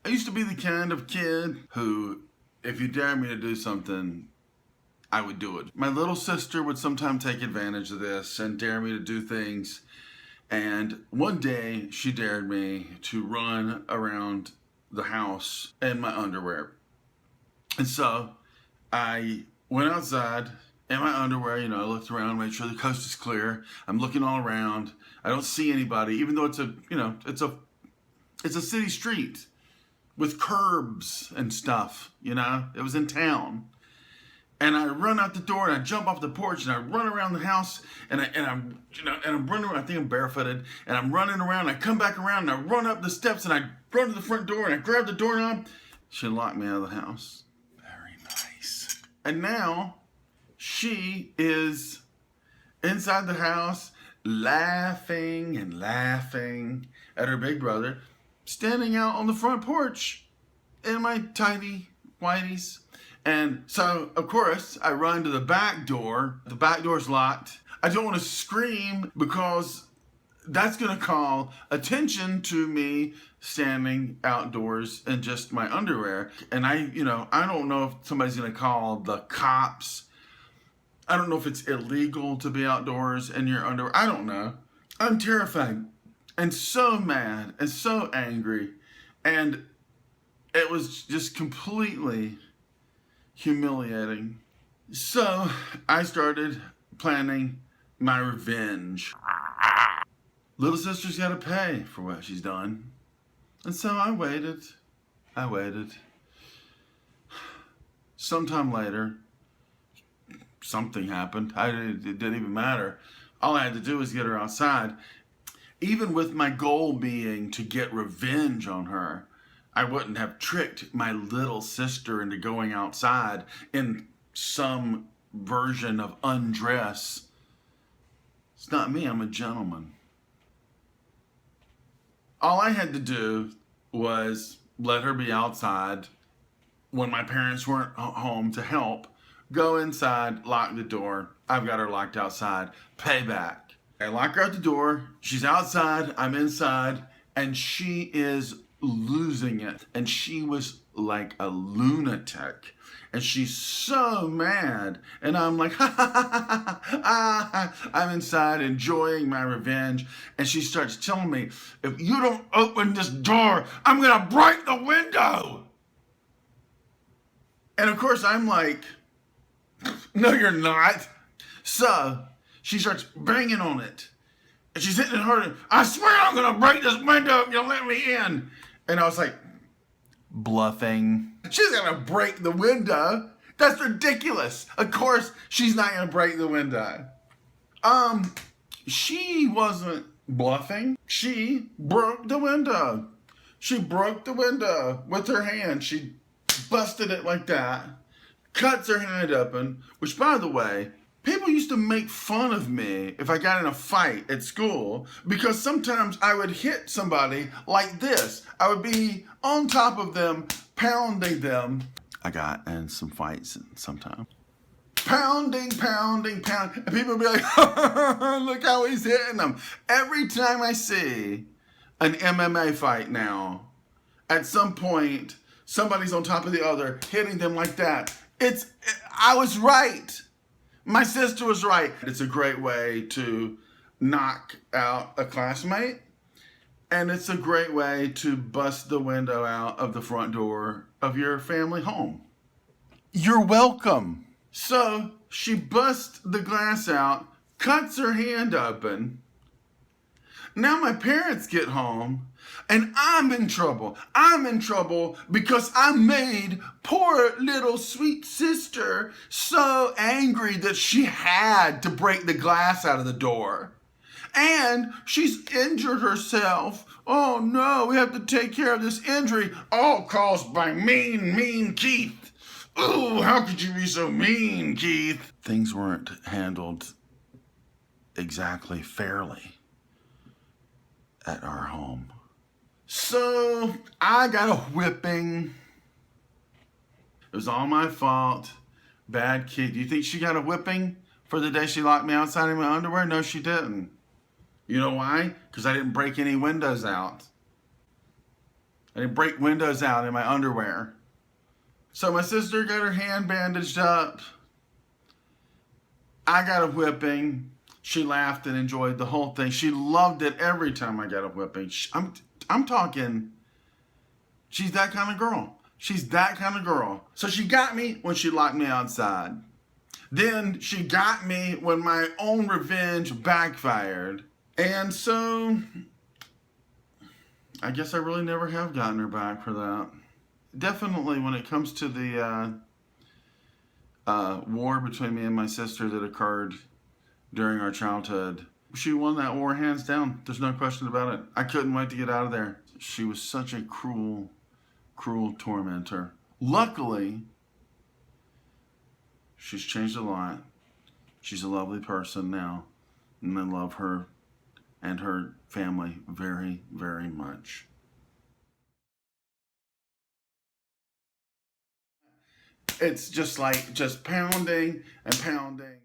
I used to be the kind of kid who, if you dared me to do something, I would do it. My little sister would sometimes take advantage of this and dare me to do things. And one day she dared me to run around the house in my underwear. And so I went outside in my underwear, I looked around, made sure the coast is clear. I'm looking all around. I don't see anybody, even though it's a city street with curbs and stuff, It was in town. And I run out the door and I jump off the porch and I run around the house and I'm running around. I think I'm barefooted and I'm running around. I come back around and I run up the steps and I run to the front door and I grab the doorknob. She locked me out of the house. Very nice. And now she is inside the house laughing and laughing at her big brother standing out on the front porch in my tiny whiteies. And so, of course, I run to the back door. The back door's locked. I don't want to scream because that's going to call attention to me standing outdoors in just my underwear. And I don't know if somebody's going to call the cops. I don't know if it's illegal to be outdoors in your underwear. I don't know. I'm terrified and so mad and so angry. And it was just completely humiliating. So I started planning my revenge. Little sister's got to pay for what she's done. And so I waited. Sometime later, something happened. It didn't even matter. All I had to do was get her outside. Even with my goal being to get revenge on her, I wouldn't have tricked my little sister into going outside in some version of undress. It's not me, I'm a gentleman. All I had to do was let her be outside when my parents weren't home to help. Go inside, lock the door. I've got her locked outside. Payback. I lock her at the door. She's outside, I'm inside, and she is losing it. And she was like a lunatic. And she's so mad. And I'm like, ha ha ha ha ha. I'm inside enjoying my revenge. And she starts telling me, if you don't open this door, I'm going to break the window. And of course, I'm like, no, you're not. So she starts banging on it. And she's hitting it harder. I swear I'm going to break this window if you let me in. And I was like, bluffing. She's going to break the window. That's ridiculous. Of course, she's not going to break the window. She wasn't bluffing. She broke the window. She broke the window with her hand. She busted it like that. Cuts her hand open, which, by the way, people used to make fun of me if I got in a fight at school because sometimes I would hit somebody like this. I would be on top of them, pounding them. I got in some fights sometimes. Pounding. And people would be like, look how he's hitting them. Every time I see an MMA fight now, at some point, somebody's on top of the other, hitting them like that. I was right. My sister was right. It's a great way to knock out a classmate. And it's a great way to bust the window out of the front door of your family home. You're welcome. So she busts the glass out, cuts her hand open. Now my parents get home and I'm in trouble. I'm in trouble because I made poor little sweet sister so angry that she had to break the glass out of the door. And she's injured herself. Oh no, we have to take care of this injury, all caused by mean Keith. Ooh, how could you be so mean, Keith? Things weren't handled exactly fairly at our home. So I got a whipping. It was all my fault. Bad kid. Do you think she got a whipping for the day she locked me outside in my underwear? No, she didn't. You know why? Because I didn't break any windows out. and I'd break windows out in my underwear. So my sister got her hand bandaged up. I got a whipping. She laughed and enjoyed the whole thing. She loved it every time I got a whipping. I'm talking, she's that kind of girl. She's that kind of girl. So she got me when she locked me outside. Then she got me when my own revenge backfired. And so I guess I really never have gotten her back for that. Definitely when it comes to the war between me and my sister that occurred during our childhood, she won that war hands down. There's no question about it. I couldn't wait to get out of there. She was such a cruel, cruel tormentor. Luckily, she's changed a lot. She's a lovely person now, and I love her and her family very, very much. It's just like pounding and pounding.